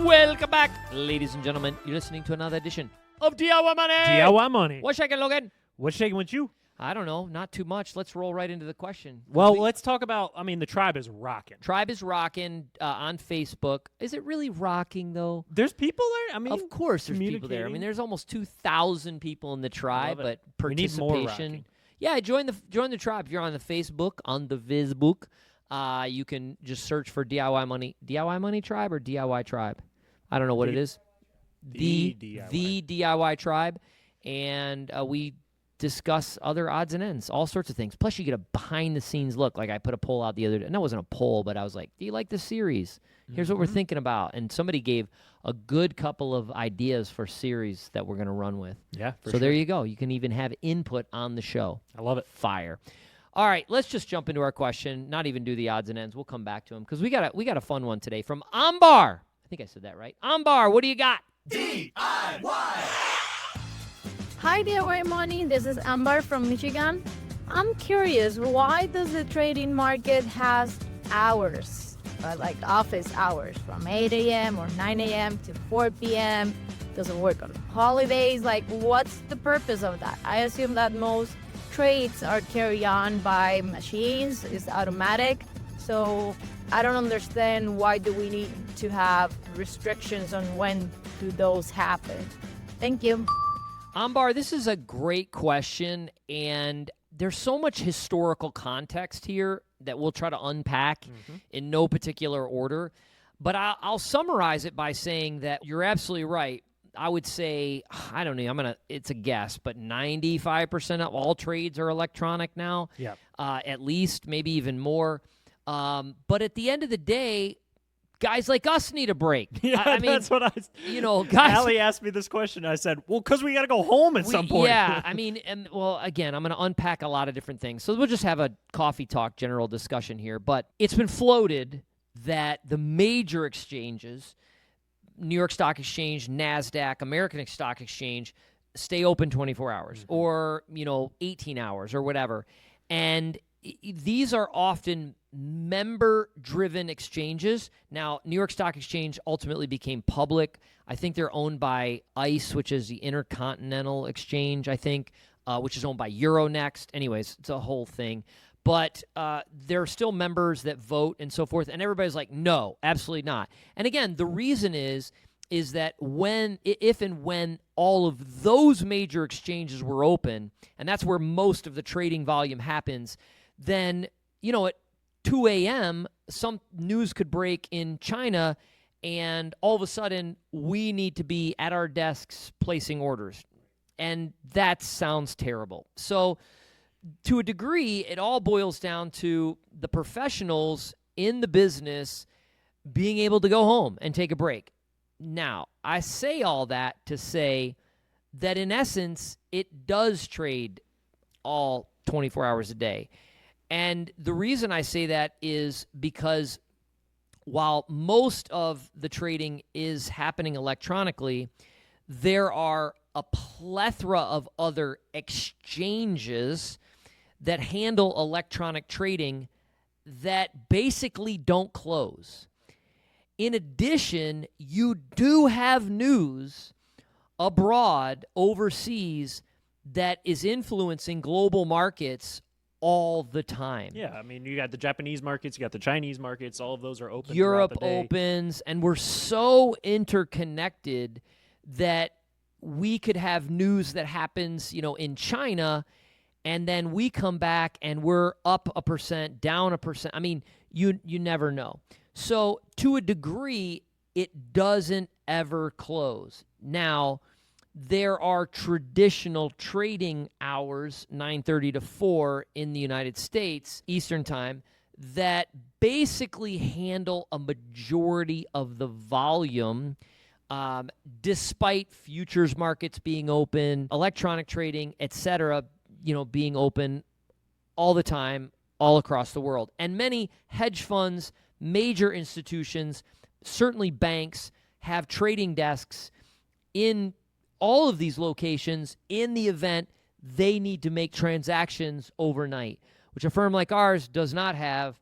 Welcome back, ladies and gentlemen. You're listening to another edition of DIY Money. DIY Money. What's shaking, Logan? What's shaking with you? I don't know. Not too much. Let's roll right into the question. Well, let's talk about, the tribe is rocking. Tribe is rocking on Facebook. Is it really rocking, though? There's people there? Of course there's people there. There's almost 2,000 people in the tribe, but participation. We need more rocking. Yeah, join the tribe. If you're on the Facebook, you can just search for DIY Money. DIY Money Tribe or DIY Tribe? I don't know what it is. The DIY Tribe. And we discuss other odds and ends, all sorts of things. Plus, you get a behind-the-scenes look. Like I put a poll out the other day. And that wasn't a poll, but I was like, do you like this series? Here's what we're thinking about. And somebody gave a good couple of ideas for series that we're going to run with. Yeah, So there you go. You can even have input on the show. I love it. Fire. All right, let's just jump into our question. Not even do the odds and ends. We'll come back to them because we got a fun one today from Ambar. I think I said that right. Ambar, what do you got? DIY. Hi, DIY Money. This is Amber from Michigan. I'm curious, why does the trading market has hours, like office hours, from 8 a.m. or 9 a.m. to 4 p.m.? Does it work on holidays? Like, what's the purpose of that? I assume that most trades are carried on by machines, it's automatic. So I don't understand, why do we need to have restrictions on when do those happen? Thank you. Ambar, this is a great question, and there's so much historical context here that we'll try to unpack in no particular order. But I'll summarize it by saying that you're absolutely right. I would say, I don't know, it's a guess, but 95% of all trades are electronic now. Yeah. At least, maybe even more. But at the end of the day, guys like us need a break. Yeah, I mean, that's what guys. Allie asked me this question. I said, well, because we got to go home at some point. Yeah, again, I'm going to unpack a lot of different things. So we'll just have a coffee talk general discussion here. But it's been floated that the major exchanges, New York Stock Exchange, NASDAQ, American Stock Exchange, stay open 24 hours or, 18 hours or whatever. And these are often member-driven exchanges. Now, New York Stock Exchange ultimately became public. I think they're owned by ICE, which is the Intercontinental Exchange, I think, which is owned by Euronext. Anyways, it's a whole thing. But there are still members that vote and so forth, and everybody's like, no, absolutely not. And again, the reason is that if and when all of those major exchanges were open, and that's where most of the trading volume happens, then, at 2 a.m., some news could break in China, and all of a sudden, we need to be at our desks placing orders. And that sounds terrible. So, to a degree, it all boils down to the professionals in the business being able to go home and take a break. Now, I say all that to say that in essence, it does trade all 24 hours a day. And the reason I say that is because while most of the trading is happening electronically, there are a plethora of other exchanges that handle electronic trading that basically don't close. In addition, you do have news abroad, overseas, that is influencing global markets all the time. Yeah, you got the Japanese markets, you got the Chinese markets, all of those are open. Europe throughout the day. opens, and we're so interconnected that we could have news that happens, in China, and then we come back and we're up 1%, down 1%. You never know. So to a degree, it doesn't ever close. Now, there are traditional trading hours, 9:30 to 4 in the United States, Eastern Time, that basically handle a majority of the volume, despite futures markets being open, electronic trading, etc., being open all the time, all across the world. And many hedge funds, major institutions, certainly banks, have trading desks in all of these locations in the event they need to make transactions overnight, which a firm like ours does not have.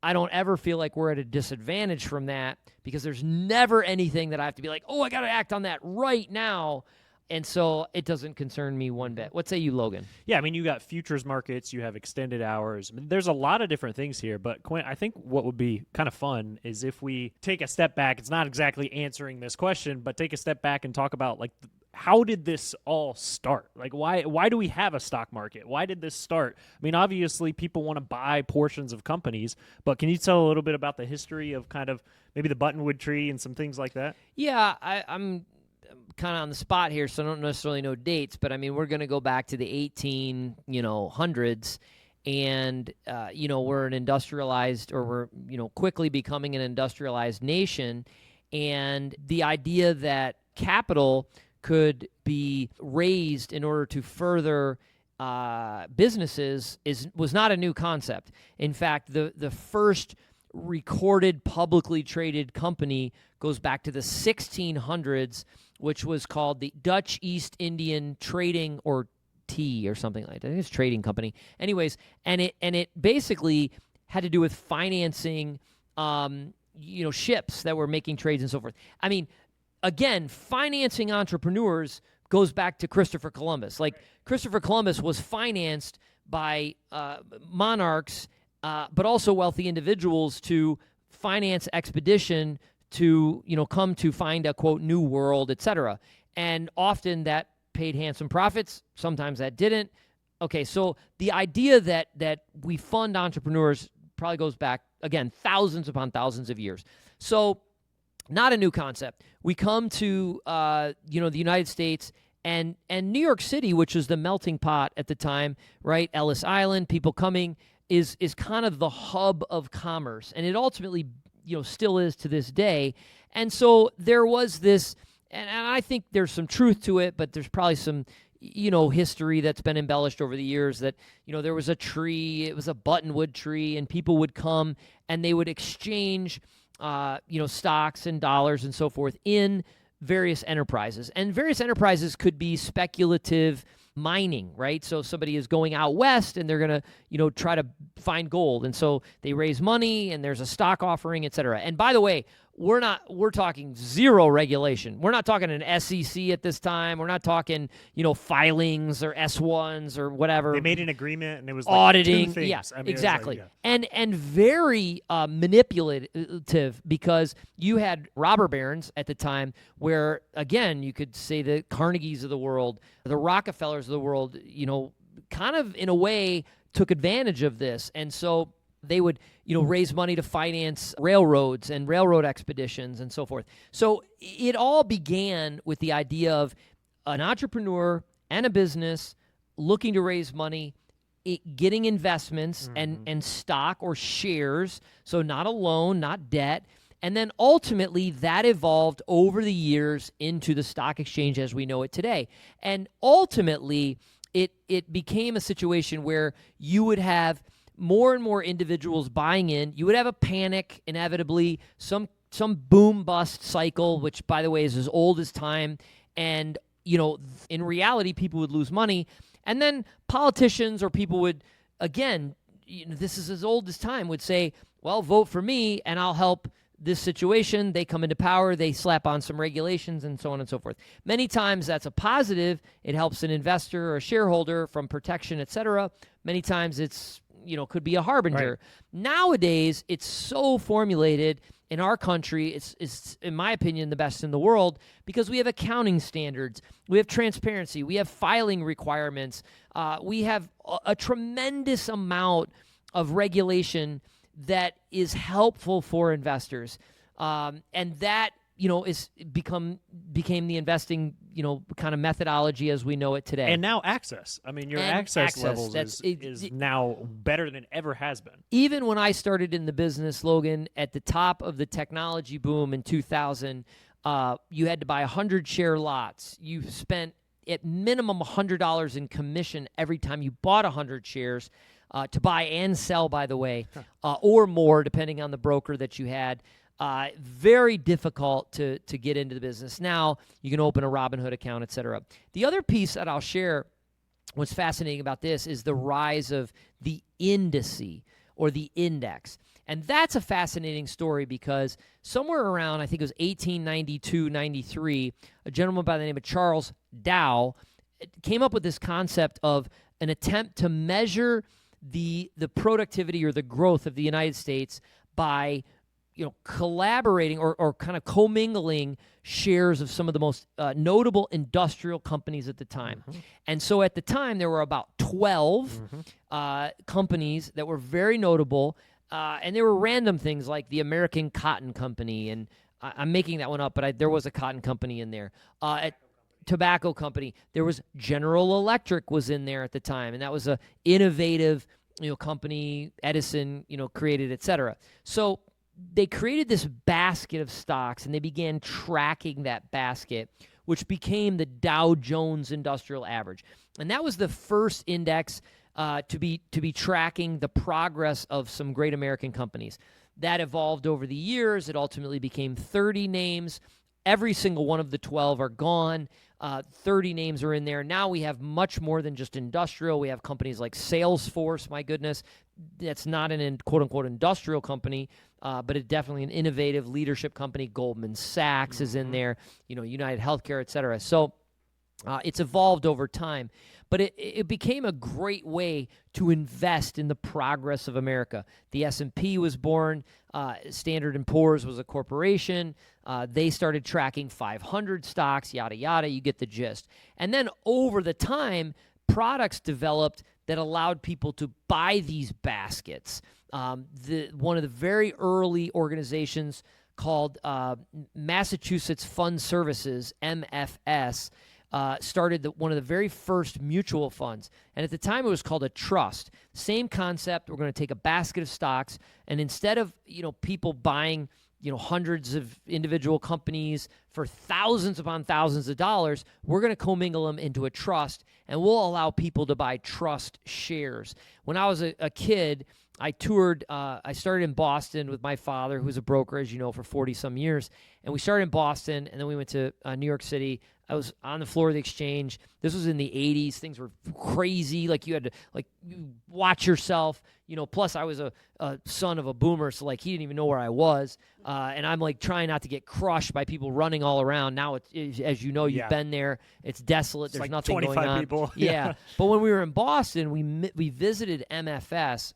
I don't ever feel like we're at a disadvantage from that because there's never anything that I have to be like, oh, I got to act on that right now. And so it doesn't concern me one bit. What say you, Logan? Yeah, I mean, you got futures markets, you have extended hours. I mean, there's a lot of different things here, but Quinn, I think what would be kind of fun is if we take a step back. It's not exactly answering this question, but take a step back and talk about, like, how did this all start? Like, why do we have a stock market? Why did this start? I mean, obviously, people want to buy portions of companies, but can you tell a little bit about the history of kind of maybe the Buttonwood Tree and some things like that? Yeah, I'm kind of on the spot here, so I don't necessarily know dates, but I mean, we're going to go back to the 1800s, and we're an industrialized, or we're quickly becoming an industrialized nation, and the idea that capital could be raised in order to further businesses was not a new concept. In fact, the first recorded publicly traded company goes back to the 1600s, which was called the Dutch East Indian Trading, or Tea, or something like that. I think it's trading company. Anyways, and it basically had to do with financing ships that were making trades and so forth. I mean, again, financing entrepreneurs goes back to Christopher Columbus. Like, Christopher Columbus was financed by monarchs, but also wealthy individuals to finance expedition to, come to find a, quote, new world, etc. And often that paid handsome profits. Sometimes that didn't. Okay, so the idea that we fund entrepreneurs probably goes back, again, thousands upon thousands of years. So not a new concept. We come to the United States and New York City, which was the melting pot at the time, right? Ellis Island, people coming, is kind of the hub of commerce, and it ultimately still is to this day. And so there was this, and I think there's some truth to it, but there's probably some history that's been embellished over the years that, there was a tree, it was a Buttonwood tree, and people would come and they would exchange stocks and dollars and so forth in various enterprises. And various enterprises could be speculative mining, right? So somebody is going out west and they're going to, try to find gold. And so they raise money and there's a stock offering, et cetera. And by the way, we're talking zero regulation. We're not talking an SEC at this time. We're not talking, filings or S1s or whatever. They made an agreement and it was like auditing. 2 things. Yeah, I mean, exactly. Like, yeah. And very manipulative, because you had robber barons at the time where, again, you could say the Carnegies of the world, the Rockefellers of the world, kind of in a way took advantage of this. And so they would, raise money to finance railroads and railroad expeditions and so forth. So it all began with the idea of an entrepreneur and a business looking to raise money, getting investments and stock or shares, so not a loan, not debt. And then ultimately that evolved over the years into the stock exchange as we know it today. And ultimately it became a situation where you would have more and more individuals buying in. You would have a panic, inevitably, some boom bust cycle, which, by the way, is as old as time. And, in reality, people would lose money. And then politicians or people would, again, this is as old as time, would say, well, vote for me and I'll help this situation. They come into power, they slap on some regulations and so on and so forth. Many times that's a positive. It helps an investor or a shareholder from protection, et cetera. Many times it's could be a harbinger. Right. Nowadays, it's so formulated in our country, it's, in my opinion, the best in the world, because we have accounting standards, we have transparency, we have filing requirements, we have a tremendous amount of regulation that is helpful for investors. And that, became the investing, kind of methodology as we know it today. And now access. I mean, your access levels is now better than it ever has been. Even when I started in the business, Logan, at the top of the technology boom in 2000, you had to buy 100 share lots. You spent at minimum $100 in commission every time you bought 100 shares to buy and sell, by the way, or more, depending on the broker that you had. Very difficult to get into the business. Now you can open a Robinhood account, et cetera. The other piece that I'll share, what's fascinating about this, is the rise of the indice, or the index. And that's a fascinating story because somewhere around, I think it was 1892, 93, a gentleman by the name of Charles Dow came up with this concept of an attempt to measure the productivity or the growth of the United States by collaborating or kind of commingling shares of some of the most notable industrial companies at the time. And so at the time, there were about 12 companies that were very notable, and there were random things like the American Cotton Company, and I'm making that one up, but there was a cotton company in there. Tobacco company. There was General Electric was in there at the time, and that was a innovative company. Edison created, etc. So they created this basket of stocks, and they began tracking that basket, which became the Dow Jones Industrial Average. And that was the first index to be tracking the progress of some great American companies. That evolved over the years. It ultimately became 30 names. Every single one of the 12 are gone. 30 names are in there. Now we have much more than just industrial. We have companies like Salesforce, my goodness. That's not an quote-unquote industrial company, but it's definitely an innovative leadership company. Goldman Sachs is in there, United Healthcare, et cetera. So it's evolved over time. But it became a great way to invest in the progress of America. The S&P was born. Standard & Poor's was a corporation. They started tracking 500 stocks, yada, yada. You get the gist. And then over the time, products developed that allowed people to buy these baskets. One of the very early organizations called Massachusetts Fund Services, MFS, started one of the very first mutual funds. And at the time, it was called a trust. Same concept. We're going to take a basket of stocks, and instead of people buying hundreds of individual companies for thousands upon thousands of dollars, we're going to commingle them into a trust, and we'll allow people to buy trust shares. When I was a kid, I toured, I started in Boston with my father, who was a broker, as you know, for 40-some years. And we started in Boston, and then we went to New York City. I was on the floor of the exchange. This was in the 80s. Things were crazy. Like, you had to, you watch yourself. Plus I was a son of a boomer, so, he didn't even know where I was. And I'm, trying not to get crushed by people running all around. Now, as you know, you've been there. It's desolate. There's nothing going on. 25 people. Yeah. But when we were in Boston, we visited MFS.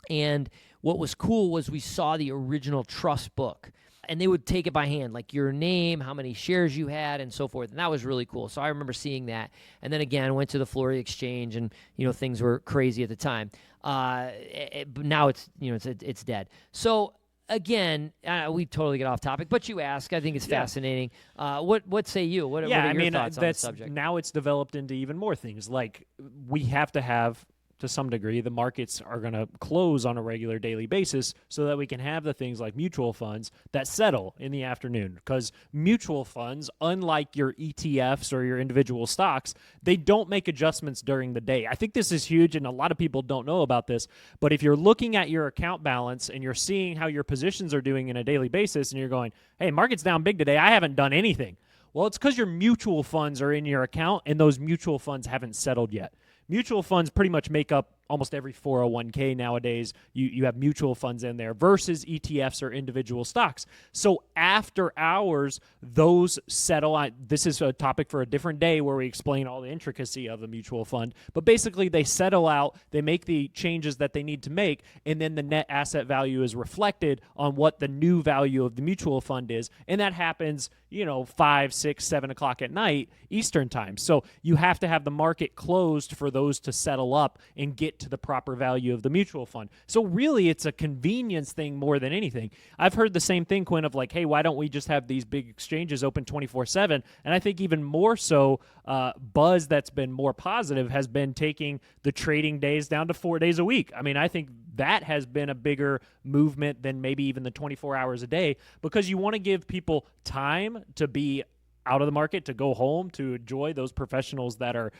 And what was cool was we saw the original trust book, and they would take it by hand, like your name, how many shares you had, and so forth. And that was really cool. So I remember seeing that. And then again, went to the floor of the exchange, and things were crazy at the time. But now it's dead. So again, we totally get off topic, but you ask. I think it's fascinating. What say you? What are your thoughts on the subject? Now it's developed into even more things. Like, we have to have, to some degree, the markets are going to close on a regular daily basis so that we can have the things like mutual funds that settle in the afternoon. Because mutual funds, unlike your ETFs or your individual stocks, they don't make adjustments during the day. I think this is huge, and a lot of people don't know about this. But if you're looking at your account balance and you're seeing how your positions are doing in a daily basis, and you're going, hey, market's down big today, I haven't done anything. Well, it's because your mutual funds are in your account, and those mutual funds haven't settled yet. Mutual funds pretty much make up almost every 401k nowadays. You have mutual funds in there versus ETFs or individual stocks. So after hours, those settle. This is a topic for a different day where we explain all the intricacy of a mutual fund. But basically, they settle out, they make the changes that they need to make, and then the net asset value is reflected on what the new value of the mutual fund is. And that happens, 5, 6, 7 o'clock at night, Eastern time. So you have to have the market closed for those to settle up and get to the proper value of the mutual fund. So really, it's a convenience thing more than anything. I've heard the same thing, Quinn, of hey, why don't we just have these big exchanges open 24/7? And I think even more so, buzz that's been more positive has been taking the trading days down to 4 days a week. I mean, I think that has been a bigger movement than maybe even the 24 hours a day, because you want to give people time to be out of the market, to go home, to enjoy those professionals that are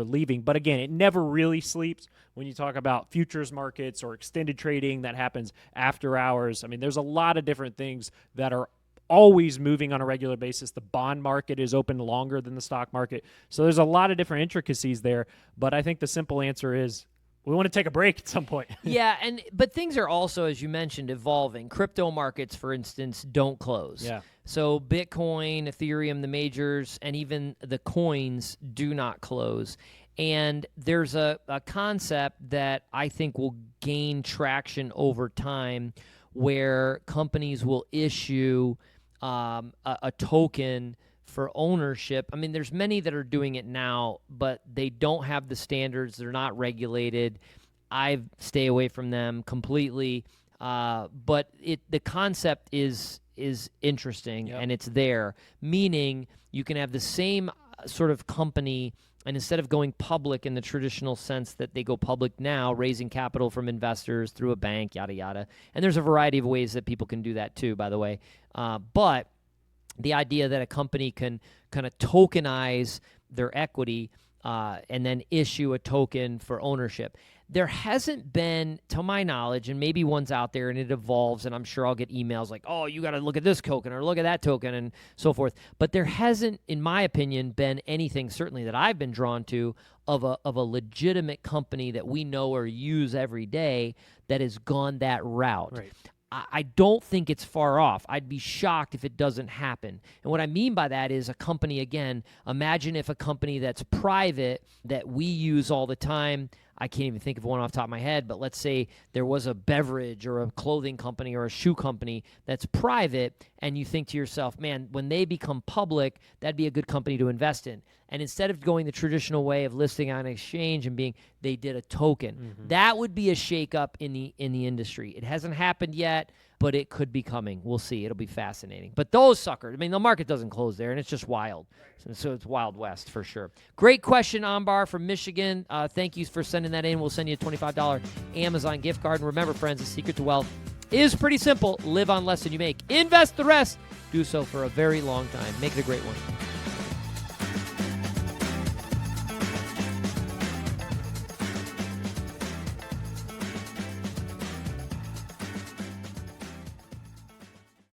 leaving. But again, it never really sleeps when you talk about futures markets or extended trading that happens after hours. I mean, there's a lot of different things that are always moving on a regular basis. The bond market is open longer than the stock market. So there's a lot of different intricacies there. But I think the simple answer is we want to take a break at some point. Yeah, but things are also, as you mentioned, evolving. Crypto markets, for instance, don't close. Yeah. So Bitcoin, Ethereum, the majors, and even the coins do not close. And there's a concept that I think will gain traction over time where companies will issue a token for ownership. I mean, there's many that are doing it now, but they don't have the standards. They're not regulated. I stay away from them completely. But the concept is interesting, and it's there, meaning you can have the same sort of company, and instead of going public in the traditional sense that they go public now, raising capital from investors through a bank, yada, yada. And there's a variety of ways that people can do that too, by the way. But the idea that a company can kind of tokenize their equity and then issue a token for ownership. There hasn't been, to my knowledge, and maybe one's out there and it evolves, and I'm sure I'll get emails like, oh, you got to look at this token or look at that token and so forth. But there hasn't, in my opinion, been anything certainly that I've been drawn to of a legitimate company that we know or use every day that has gone that route. Right. I don't think it's far off. I'd be shocked if it doesn't happen. And what I mean by that is a company, again, imagine if a company that's private that we use all the time, I can't even think of one off the top of my head, but let's say there was a beverage or a clothing company or a shoe company that's private, and you think to yourself, man, when they become public, that'd be a good company to invest in. And instead of going the traditional way of listing on an exchange and they did a token. Mm-hmm. That would be a shakeup in the industry. It hasn't happened yet, but it could be coming. We'll see. It'll be fascinating. But those suckers, I mean, the market doesn't close there, and it's just wild. So it's Wild West for sure. Great question, Ambar from Michigan. Thank you for sending that in. We'll send you a $25 Amazon gift card. And remember, friends, the secret to wealth is pretty simple. Live on less than you make. Invest the rest. Do so for a very long time. Make it a great one.